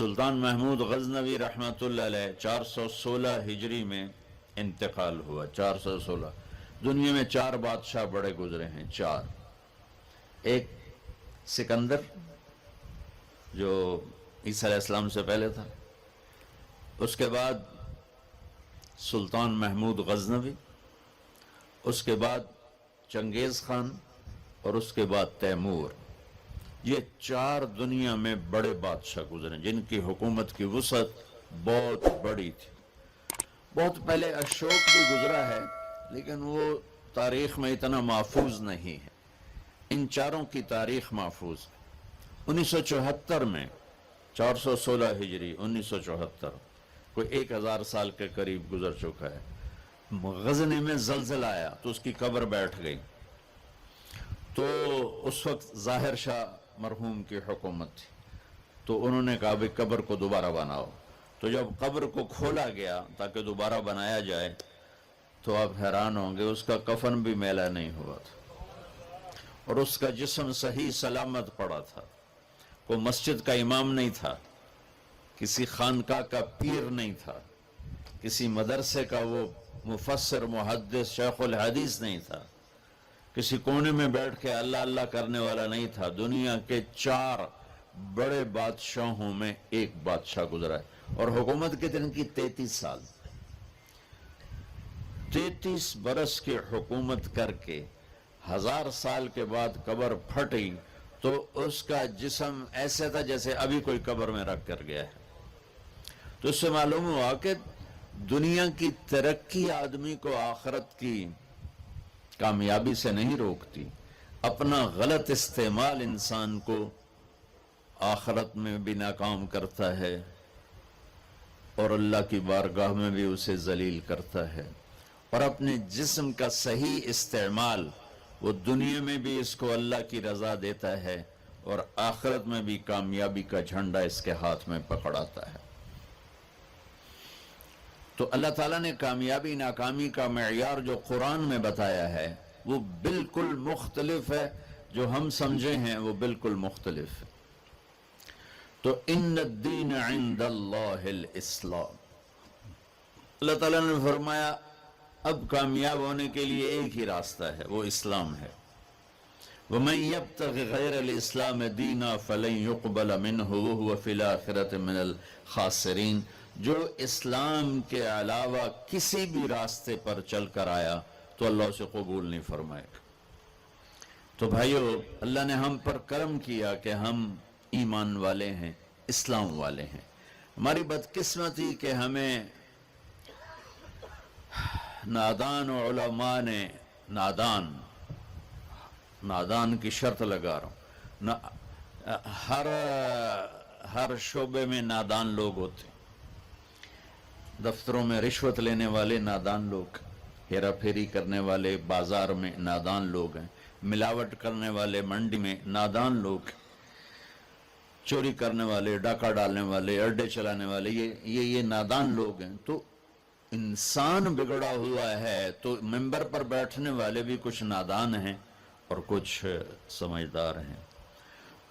سلطان محمود غزنوی رحمۃ اللہ علیہ 416 ہجری میں انتقال ہوا. 416. دنیا میں 4 بادشاہ بڑے گزرے ہیں. 4. ایک سکندر جو عیسیٰ علیہ السلام سے پہلے تھا، اس کے بعد سلطان محمود غزنوی، اس کے بعد چنگیز خان، اور اس کے بعد تیمور. یہ 4 دنیا میں بڑے بادشاہ گزرے جن کی حکومت کی وسعت بہت بڑی تھی. بہت پہلے اشوک بھی گزرا ہے لیکن وہ تاریخ میں اتنا محفوظ نہیں ہے. ان 4 کی تاریخ محفوظ ہے. 1974 میں 416 ہجری 1974 کوئی 1000 سال کے قریب گزر چکا ہے. غزنی میں زلزلہ آیا تو اس کی قبر بیٹھ گئی. تو اس وقت ظاہر شاہ مرحوم کی حکومت تھی، تو انہوں نے کہا بھی قبر کو دوبارہ بناؤ. تو جب قبر کو کھولا گیا تاکہ دوبارہ بنایا جائے تو آپ حیران ہوں گے اس کا کفن بھی میلا نہیں ہوا تھا اور اس کا جسم صحیح سلامت پڑا تھا. وہ مسجد کا امام نہیں تھا، کسی خانقاہ کا پیر نہیں تھا، کسی مدرسے کا وہ مفسر محدث شیخ الحدیث نہیں تھا، کسی کونے میں بیٹھ کے اللہ اللہ کرنے والا نہیں تھا. دنیا کے 4 بڑے بادشاہوں میں ایک بادشاہ گزرا ہے. اور حکومت کتنے کی؟ 33 سال. 33 برس کی حکومت کر کے 1000 سال کے بعد قبر پھٹی تو اس کا جسم ایسے تھا جیسے ابھی کوئی قبر میں رکھ کر گیا ہے. تو اس سے معلوم ہوا کہ دنیا کی ترقی آدمی کو آخرت کی کامیابی سے نہیں روکتی. اپنا غلط استعمال انسان کو آخرت میں بھی ناکام کرتا ہے اور اللہ کی بارگاہ میں بھی اسے ذلیل کرتا ہے. اور اپنے جسم کا صحیح استعمال وہ دنیا میں بھی اس کو اللہ کی رضا دیتا ہے اور آخرت میں بھی کامیابی کا جھنڈا اس کے ہاتھ میں پکڑاتا ہے. تو اللہ تعالیٰ نے کامیابی ناکامی کا معیار جو قرآن میں بتایا ہے وہ بالکل مختلف ہے. جو ہم سمجھے ہیں وہ بالکل مختلف ہے. تو ان الدین عند اللہ الاسلام. اللہ تعالیٰ نے فرمایا اب کامیاب ہونے کے لیے ایک ہی راستہ ہے، وہ اسلام ہے. وَمَن يَبْتَغِ غَيْرَ الْإِسْلَامِ دِينًا فَلَن يُقْبَلَ مِنْهُ وَهُوَ فِي الْآخِرَةِ مِنَ الْخَاسِرِينَ. جو اسلام کے علاوہ کسی بھی راستے پر چل کر آیا تو اللہ اسے قبول نہیں فرمائے گا. تو بھائیو، اللہ نے ہم پر کرم کیا کہ ہم ایمان والے ہیں، اسلام والے ہیں. ہماری بدقسمتی کہ ہمیں نادان علماء نے نادان کی شرط لگا رہا ہوں، ہر شعبے میں نادان لوگ ہوتے ہیں. دفتروں میں رشوت لینے والے نادان لوگ، ہیرا پھیری کرنے والے بازار میں نادان لوگ ہیں، ملاوٹ کرنے والے منڈی میں نادان لوگ، چوری کرنے والے، ڈاکہ ڈالنے والے، اڈے چلانے والے، یہ نادان لوگ ہیں. تو انسان بگڑا ہوا ہے تو ممبر پر بیٹھنے والے بھی کچھ نادان ہیں اور کچھ سمجھدار ہیں.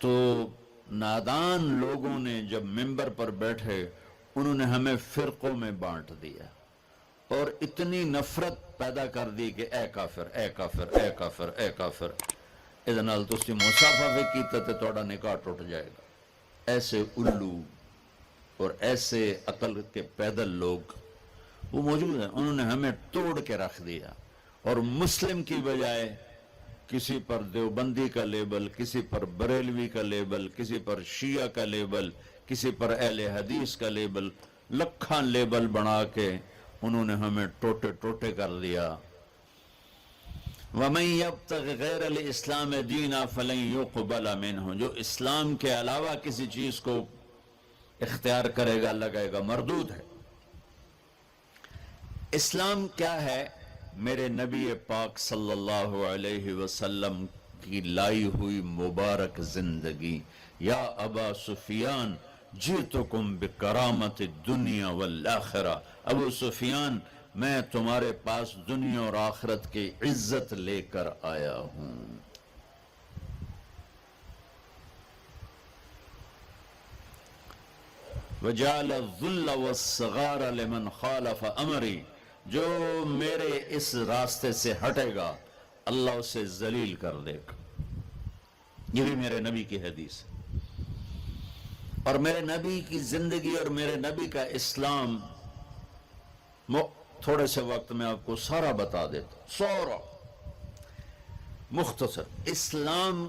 تو نادان لوگوں نے جب ممبر پر بیٹھے انہوں نے ہمیں فرقوں میں بانٹ دیا اور اتنی نفرت پیدا کر دی کہ اے کافر، اے کافر، اے کافر، اے کافر. اذا نال تسی مصافحہ بھی کیتا تے تھوڑا نکاح ٹوٹ جائے گا. ایسے الو اور ایسے عقل کے پیدل لوگ وہ موجود ہیں. انہوں نے ہمیں توڑ کے رکھ دیا اور مسلم کی بجائے کسی پر دیوبندی کا لیبل، کسی پر بریلوی کا لیبل، کسی پر شیعہ کا لیبل، کسی پر اہل حدیث کا لیبل، لکھاں لیبل بنا کے انہوں نے ہمیں ٹوٹے ٹوٹے کر دیا. وَمَن يَبْتَغِ غَيْرَ الْإِسْلَامِ دِينًا فَلَن يُقْبَلَ مِنْهُ. جو اسلام کے علاوہ کسی چیز کو اختیار کرے گا اللہ کہے گا مردود ہے. اسلام کیا ہے؟ میرے نبی پاک صلی اللہ علیہ وسلم کی لائی ہوئی مبارک زندگی. یا ابا سفیان جئتکم بکرامت الدنیا والآخرہ. ابو سفیان میں تمہارے پاس دنیا اور آخرت کی عزت لے کر آیا ہوں. وجعل الذل والصغار لمن خالف امری، جو میرے اس راستے سے ہٹے گا اللہ اسے ذلیل کر دے گا۔ یہ بھی میرے نبی کی حدیث ہے، اور میرے نبی کی زندگی اور میرے نبی کا اسلام تھوڑے سے وقت میں آپ کو سارا بتا دیتا ہوں، سارا مختصر۔ اسلام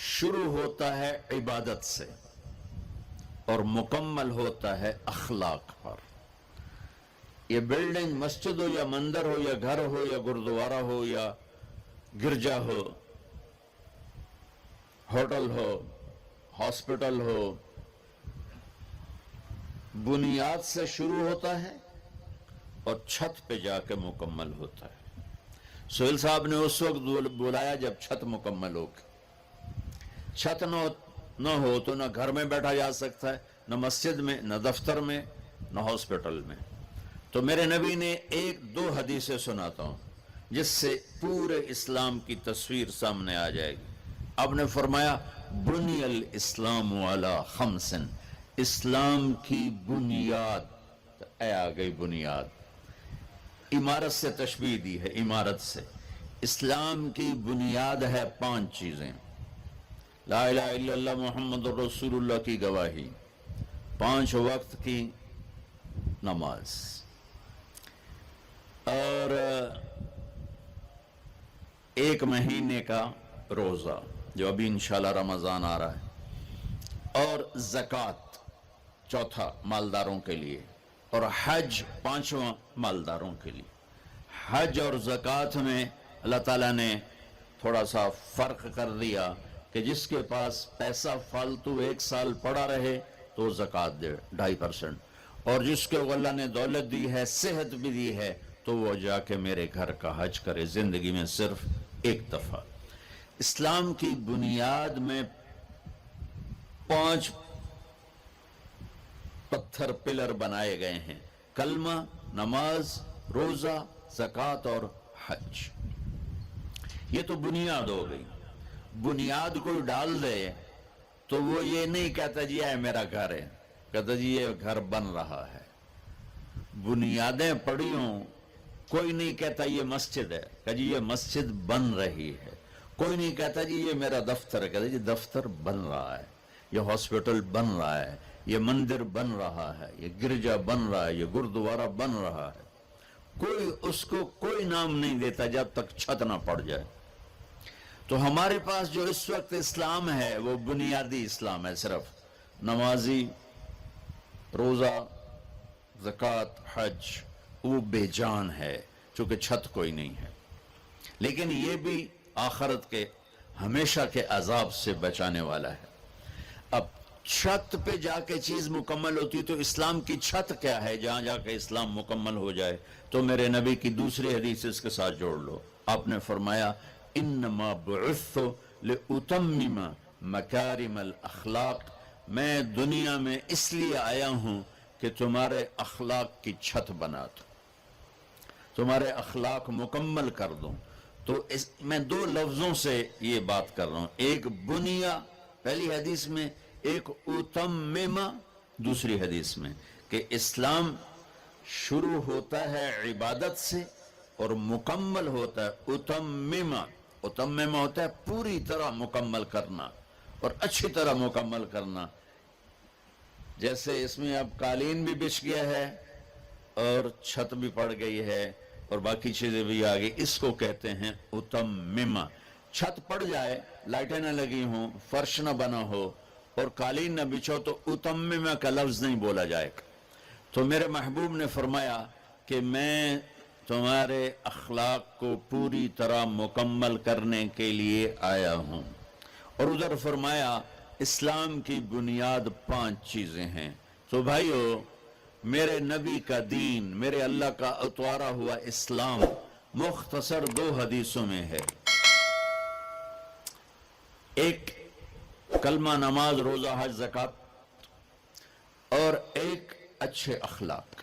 شروع ہوتا ہے عبادت سے اور مکمل ہوتا ہے اخلاق پر۔ یہ بلڈنگ مسجد ہو یا مندر ہو یا گھر ہو یا گردوارہ ہو یا گرجا ہو، ہوٹل ہو، ہاسپٹل ہو، بنیاد سے شروع ہوتا ہے اور چھت پہ جا کے مکمل ہوتا ہے۔ سہیل صاحب نے اس وقت بلایا جب چھت مکمل ہو گئی۔ چھت نہ ہو تو نہ گھر میں بیٹھا جا سکتا ہے، نہ مسجد میں، نہ دفتر میں، نہ ہاسپٹل میں۔ تو میرے نبی نے ایک دو حدیثیں سناتا ہوں جس سے پورے اسلام کی تصویر سامنے آ جائے گی۔ آپ نے فرمایا بنی الاسلام علی خمس، اسلام کی بنیاد، اے آ گئی بنیاد، عمارت سے تشبیہ دی ہے، عمارت سے۔ اسلام کی بنیاد ہے 5 چیزیں: لا الہ الا اللہ محمد رسول اللہ کی گواہی، 5 وقت کی نماز، اور 1 مہینے کا روزہ جو ابھی انشاءاللہ رمضان آ رہا ہے، اور زکوٰۃ 4 مالداروں کے لیے، اور حج 5واں مالداروں کے لیے۔ حج اور زکوٰۃ میں اللہ تعالیٰ نے تھوڑا سا فرق کر دیا کہ جس کے پاس پیسہ فالتو 1 سال پڑا رہے تو زکوٰۃ دے 2.5%، اور جس کو اللہ نے دولت دی ہے، صحت بھی دی ہے، تو وہ جا کے میرے گھر کا حج کرے زندگی میں صرف 1 دفعہ۔ اسلام کی بنیاد میں 5 پتھر پلر بنائے گئے ہیں: کلمہ، نماز، روزہ، زکوٰۃ اور حج۔ یہ تو بنیاد ہو گئی۔ بنیاد کوئی ڈال دے تو وہ یہ نہیں کہتا جی یہ میرا گھر ہے، کہتا جی یہ گھر بن رہا ہے۔ بنیادیں پڑی ہوں، کوئی نہیں کہتا یہ مسجد ہے، کہ جی یہ مسجد بن رہی ہے۔ کوئی نہیں کہتا جی یہ میرا دفتر ہے، کہتا جی دفتر بن رہا ہے، یہ ہاسپٹل بن رہا ہے، یہ مندر بن رہا ہے، یہ گرجا بن رہا ہے، یہ گردوارہ بن رہا ہے۔ کوئی اس کو کوئی نام نہیں دیتا جب تک چھت نہ پڑ جائے۔ تو ہمارے پاس جو اس وقت اسلام ہے وہ بنیادی اسلام ہے، صرف نمازی، روزہ، زکوٰۃ، حج، وہ بے جان ہے چونکہ چھت کوئی نہیں ہے۔ لیکن یہ بھی آخرت کے ہمیشہ کے عذاب سے بچانے والا ہے۔ اب چھت پہ جا کے چیز مکمل ہوتی تو اسلام کی چھت کیا ہے جہاں جا کے اسلام مکمل ہو جائے؟ تو میرے نبی کی دوسری حدیث اس کے ساتھ جوڑ لو۔ آپ نے فرمایا انما بعثت لاتمم مکارم الاخلاق، میں دنیا میں اس لیے آیا ہوں کہ تمہارے اخلاق کی چھت بنا دوں، تمہارے اخلاق مکمل کر دوں۔ تو میں 2 لفظوں سے یہ بات کر رہا ہوں، ایک بنیا پہلی حدیث میں، ایک اتممہ دوسری حدیث میں، کہ اسلام شروع ہوتا ہے عبادت سے اور مکمل ہوتا ہے اتممہ۔ اتممہ ہوتا ہے پوری طرح مکمل کرنا اور اچھی طرح مکمل کرنا۔ جیسے اس میں اب قالین بھی بچھ گیا ہے اور چھت بھی پڑ گئی ہے اور باقی چیزیں بھی آ گئی، اس کو کہتے ہیں اتممہ۔ چھت پڑ جائے، لائٹیں نہ لگی ہوں، فرش نہ بنا ہو اور قالین نہ بچھو تو اتممہ کا لفظ نہیں بولا جائے گا۔ تو میرے محبوب نے فرمایا کہ میں تمہارے اخلاق کو پوری طرح مکمل کرنے کے لیے آیا ہوں۔ اور ادھر فرمایا اسلام کی بنیاد 5 چیزیں ہیں۔ تو بھائیو، میرے نبی کا دین، میرے اللہ کا اتوارا ہوا اسلام مختصر 2 حدیثوں میں ہے، ایک کلمہ، نماز، روزہ، حج، زکوٰۃ، اور ایک اچھے اخلاق۔